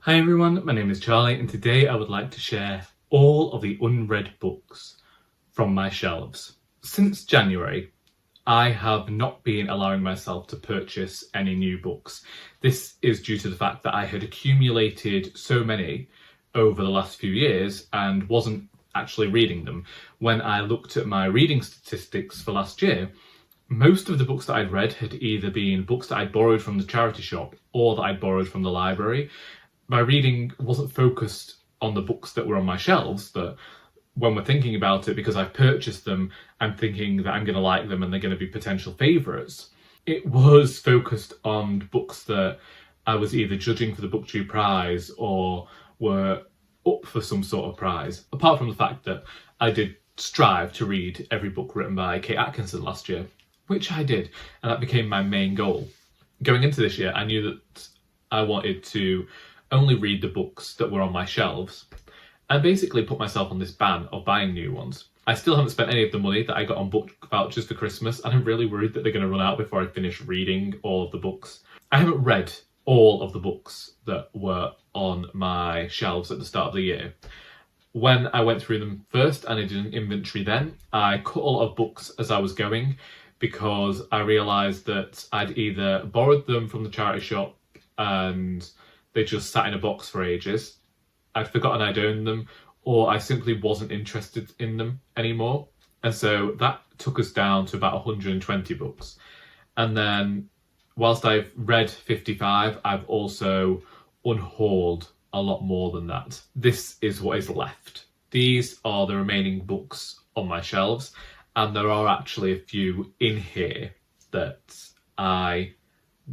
Hi everyone, my name is Charlie and today I would like to share all of the unread books from my shelves. Since January, I have not been allowing myself to purchase any new books. This is due to the fact that I had accumulated so many over the last few years and wasn't actually reading them. When I looked at my reading statistics for last year, most of the books that I'd read had either been books that I'd borrowed from the charity shop or that I'd borrowed from the library. My reading wasn't focused on the books that were on my shelves, but when we're thinking about it, because I've purchased them, I'm thinking that I'm going to like them and they're going to be potential favourites. It was focused on books that I was either judging for the Booktree prize or were up for some sort of prize, apart from the fact that I did strive to read every book written by Kate Atkinson last year, which I did, and that became my main goal. Going into this year, I knew that I wanted to only read the books that were on my shelves and basically put myself on this ban of buying new ones. I still haven't spent any of the money that I got on book vouchers for Christmas, and I'm really worried that they're going to run out before I finish reading all of the books. I haven't read all of the books that were on my shelves at the start of the year. When I went through them first and I did an inventory then, I cut a lot of books as I was going because I realised that I'd either borrowed them from the charity shop and they just sat in a box for ages, I'd forgotten I'd owned them, or I simply wasn't interested in them anymore. And so that took us down to about 120 books. And then whilst I've read 55, I've also unhauled a lot more than that. This is what is left. These are the remaining books on my shelves, and there are actually a few in here that I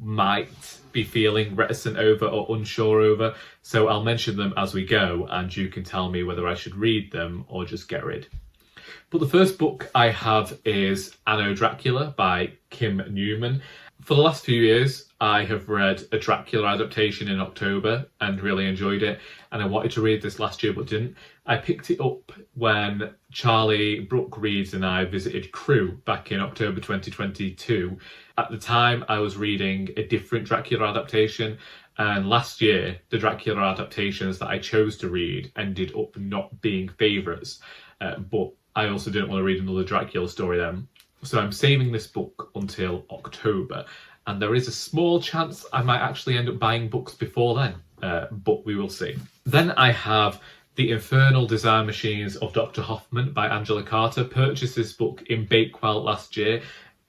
might be feeling reticent over or unsure over, so I'll mention them as we go and you can tell me whether I should read them or just get rid. But the first book I have is Anno, Dracula by Kim Newman. For the last few years I have read a Dracula adaptation in October and really enjoyed it, and I wanted to read this last year but didn't. I picked it up when Charlie, Brooke Reeves and I visited Crewe back in October 2022. At the time I was reading a different Dracula adaptation, and last year the Dracula adaptations that I chose to read ended up not being favourites, but I also didn't want to read another Dracula story then. So I'm saving this book until October, and there is a small chance I might actually end up buying books before then, but we will see. Then I have The Infernal Design Machines of Dr. Hoffman by Angela Carter. Purchased this book in Bakewell last year,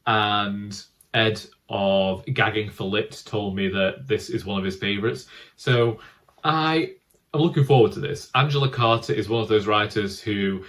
and Ed of Gagging for Lit told me that this is one of his favourites. So I am looking forward to this. Angela Carter is one of those writers who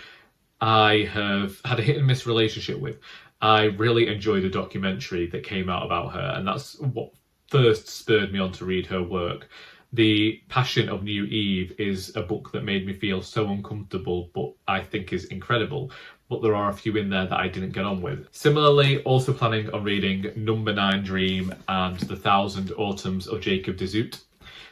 I have had a hit and miss relationship with. I really enjoyed the documentary that came out about her, and that's what first spurred me on to read her work. The Passion of New Eve is a book that made me feel so uncomfortable, but I think is incredible. But there are a few in there that I didn't get on with. Similarly, also planning on reading Number 9 Dream and The Thousand Autumns of Jacob de Zoet.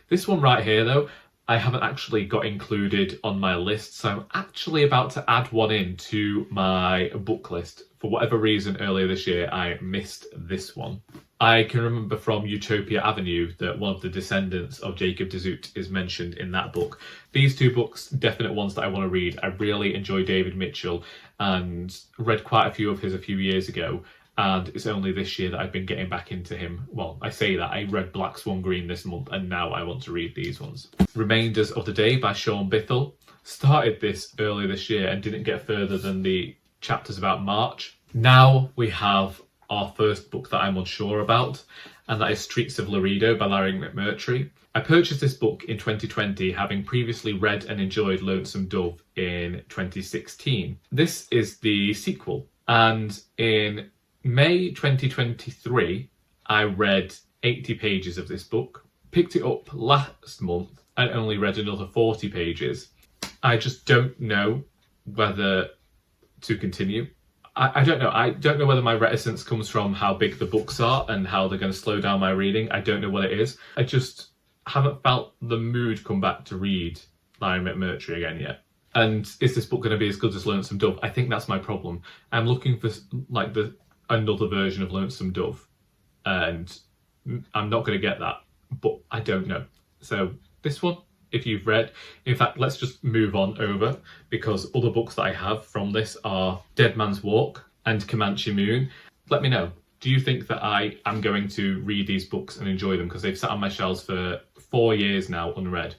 This one right here though, I haven't actually got included on my list, so I'm actually about to add one in to my book list. For whatever reason, earlier this year, I missed this one. I can remember from Utopia Avenue that one of the descendants of Jacob de Zoet is mentioned in that book. These two books, definite ones that I want to read. I really enjoy David Mitchell and read quite a few of his a few years ago, and it's only this year that I've been getting back into him. Well, I say that, I read Black Swan Green this month and now I want to read these ones. Remainders of the Day by Sean Bithell. Started this earlier this year and didn't get further than the chapters about March. Now we have our first book that I'm unsure about, and that is Streets of Laredo by Larry McMurtry. I purchased this book in 2020, having previously read and enjoyed Lonesome Dove in 2016. This is the sequel, and in May 2023, I read 80 pages of this book, picked it up last month and only read another 40 pages. I just don't know whether to continue. I don't know. I don't know whether my reticence comes from how big the books are and how they're going to slow down my reading. I don't know what it is. I just haven't felt the mood come back to read Larry McMurtry again yet. And is this book going to be as good as Lonesome Dove? I think that's my problem. I'm looking for like another version of Lonesome Dove, and I'm not going to get that, but I don't know. So this one if you've read. In fact, let's just move on over, because other books that I have from this are Dead Man's Walk and Comanche Moon. Let me know, do you think that I am going to read these books and enjoy them? Because they've sat on my shelves for 4 years now unread,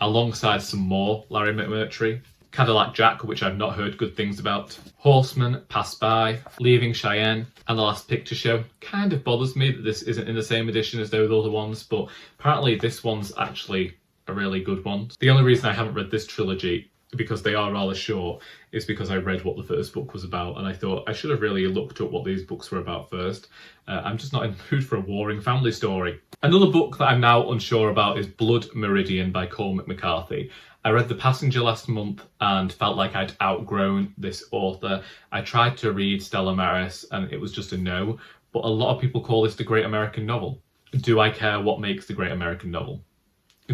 alongside some more Larry McMurtry. Cadillac Jack, which I've not heard good things about. Horseman, Pass By, Leaving Cheyenne, and The Last Picture Show. Kind of bothers me that this isn't in the same edition as those other ones, but apparently this one's actually a really good one. The only reason I haven't read this trilogy, because they are rather short, is because I read what the first book was about, and I thought I should have really looked up what these books were about first. I'm just not in the mood for a warring family story. Another book that I'm now unsure about is Blood Meridian by Cormac McCarthy. I read The Passenger last month and felt like I'd outgrown this author. I tried to read Stella Maris and it was just a no, but a lot of people call this the Great American Novel. Do I care what makes the Great American Novel?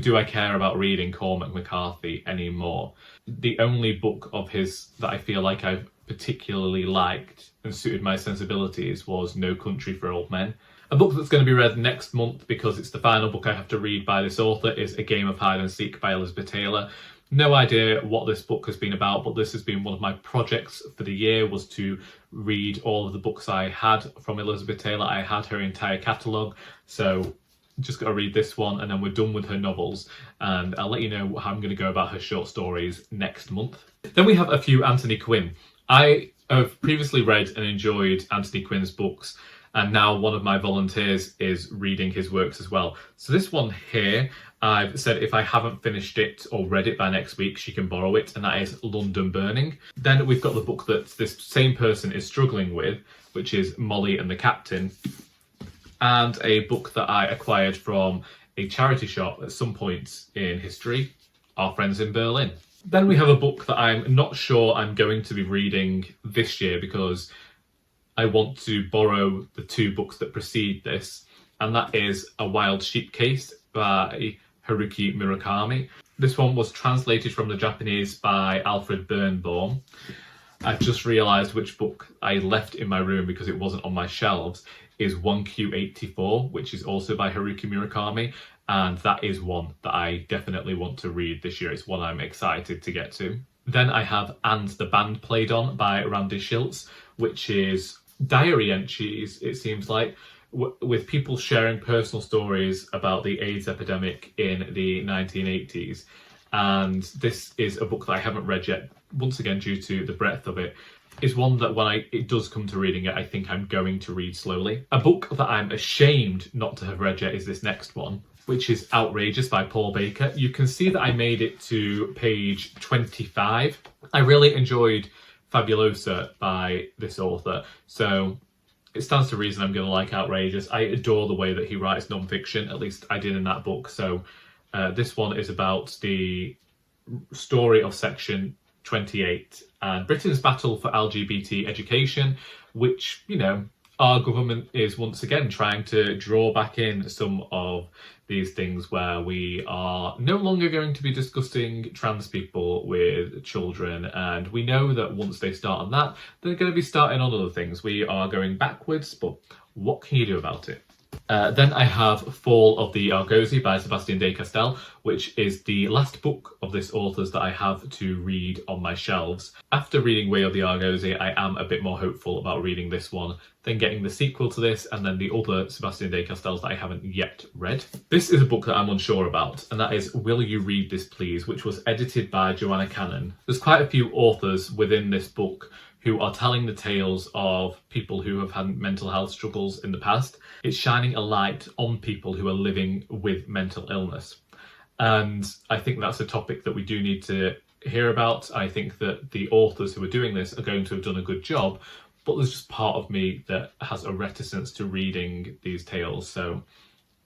Do I care about reading Cormac McCarthy anymore? The only book of his that I feel like I've particularly liked and suited my sensibilities was No Country for Old Men. A book that's going to be read next month, because it's the final book I have to read by this author, is A Game of Hide and Seek by Elizabeth Taylor. No idea what this book has been about, but this has been one of my projects for the year, was to read all of the books I had from Elizabeth Taylor. I had her entire catalogue, so just got to read this one and then we're done with her novels, and I'll let you know how I'm going to go about her short stories next month. Then we have a few Anthony Quinn. I have previously read and enjoyed Anthony Quinn's books, and now one of my volunteers is reading his works as well. So this one here, I've said if I haven't finished it or read it by next week, she can borrow it, and that is London Burning. Then we've got the book that this same person is struggling with, which is Molly and the Captain, and a book that I acquired from a charity shop at some point in history, Our Friends in Berlin. Then we have a book that I'm not sure I'm going to be reading this year, because I want to borrow the 2 books that precede this, and that is A Wild Sheep Case by Haruki Murakami. This one was translated from the Japanese by Alfred Birnbaum. I've just realised which book I left in my room because it wasn't on my shelves, is 1Q84, which is also by Haruki Murakami, and that is one that I definitely want to read this year. It's one I'm excited to get to. Then I have And the Band Played On by Randy Shilts, which is diary entries, it seems like, with people sharing personal stories about the AIDS epidemic in the 1980s. And this is a book that I haven't read yet, once again due to the breadth of it. Is one that when it does come to reading it, I think I'm going to read slowly. A book that I'm ashamed not to have read yet is this next one, which is Outrageous by Paul Baker. You can see that I made it to page 25. I really enjoyed Fabulosa by this author, so it stands to reason I'm going to like Outrageous. I adore the way that he writes non-fiction, at least I did in that book. So this one is about the story of Section 28 and Britain's battle for LGBT education, which, you know, our government is once again trying to draw back in some of these things where we are no longer going to be discussing trans people with children. And we know that once they start on that, they're going to be starting on other things. We are going backwards, but what can you do about it? Then I have Fall of the Argosy by Sebastian de Castell, which is the last book of this author's that I have to read on my shelves. After reading Way of the Argosy, I am a bit more hopeful about reading this one, then getting the sequel to this, and then the other Sebastian de Castells that I haven't yet read. This is a book that I'm unsure about, and that is Will You Read This Please, which was edited by Joanna Cannon. There's quite a few authors within this book who are telling the tales of people who have had mental health struggles in the past. It's shining a light on people who are living with mental illness. And I think that's a topic that we do need to hear about. I think that the authors who are doing this are going to have done a good job, but there's just part of me that has a reticence to reading these tales. So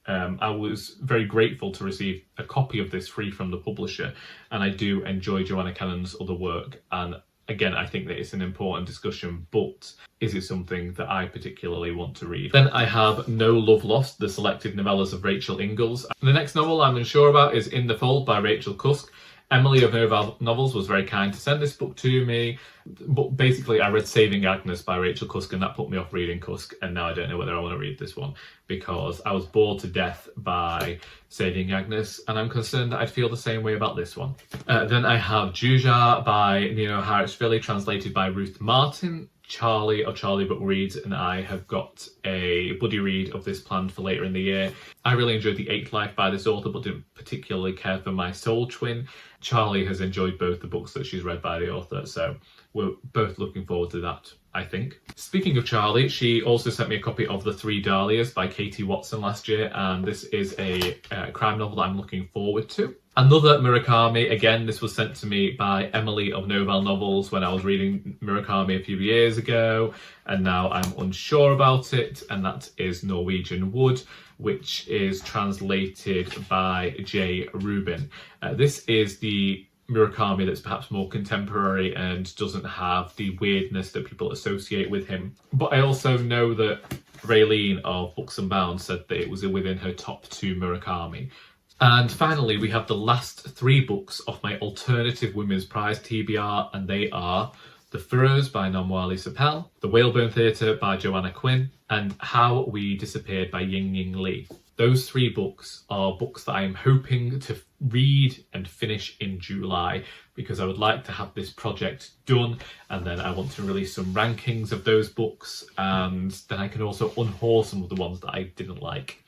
I was very grateful to receive a copy of this free from the publisher, and I do enjoy Joanna Cannon's other work. And again, I think that it's an important discussion, but is it something that I particularly want to read? Then I have No Love Lost, the selected novellas of Rachel Ingalls. The next novel I'm unsure about is In the Fold by Rachel Cusk. Emily of Novel Novels was very kind to send this book to me. But basically, I read Saving Agnes by Rachel Cusk, and that put me off reading Cusk, and now I don't know whether I want to read this one because I was bored to death by Saving Agnes, and I'm concerned that I'd feel the same way about this one. Then I have Juja by Nino Naratschwili, translated by Ruth Martin. Charlie of Charlie Book Reads and I have got a buddy read of this planned for later in the year. I really enjoyed The Eighth Life by this author, but didn't particularly care for My Soul Twin. Charlie has enjoyed both the books that she's read by the author, so we're both looking forward to that, I think. Speaking of Charlie, she also sent me a copy of The Three Dahlias by Katy Watson last year, and this is a crime novel that I'm looking forward to. Another Murakami, again, this was sent to me by Emily of Novel Novels when I was reading Murakami a few years ago, and now I'm unsure about it, and that is Norwegian Wood, which is translated by J. Rubin. This is the Murakami that's perhaps more contemporary and doesn't have the weirdness that people associate with him. But I also know that Raylene of Books and Bound said that it was within her top 2 Murakami. And finally, we have the last 3 books of my alternative Women's Prize TBR, and they are The Furrows by Nomwali Sapel, The Whalebone Theatre by Joanna Quinn, and How We Disappeared by Ying Lee. Those 3 books are books that I am hoping to read and finish in July, because I would like to have this project done, and then I want to release some rankings of those books, and then I can also unhaul some of the ones that I didn't like.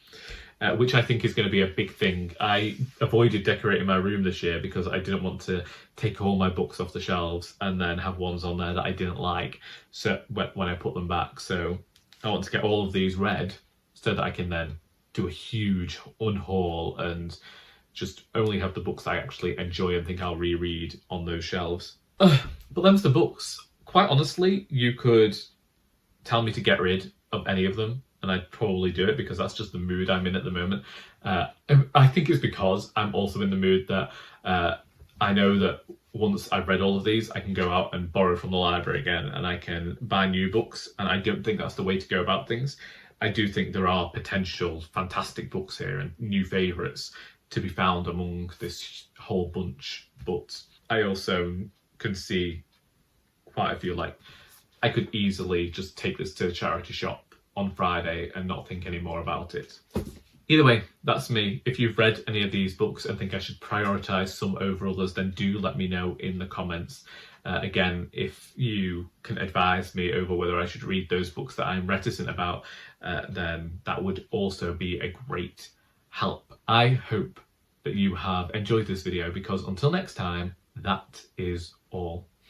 Which I think is going to be a big thing. I avoided decorating my room this year because I didn't want to take all my books off the shelves and then have ones on there that I didn't like so when I put them back. So I want to get all of these read so that I can then do a huge unhaul and just only have the books I actually enjoy and think I'll reread on those shelves. But them's the books. Quite honestly, you could tell me to get rid of any of them, and I'd probably do it because that's just the mood I'm in at the moment. I think it's because I'm also in the mood that I know that once I've read all of these, I can go out and borrow from the library again and I can buy new books, and I don't think that's the way to go about things. I do think there are potential fantastic books here and new favourites to be found among this whole bunch, but I also can see quite a few, like, I could easily just take this to the charity shop on Friday and not think any more about it. Either way, that's me. If you've read any of these books and think I should prioritise some over others, then do let me know in the comments. Again, if you can advise me over whether I should read those books that I'm reticent about, then that would also be a great help. I hope that you have enjoyed this video, because until next time, that is all.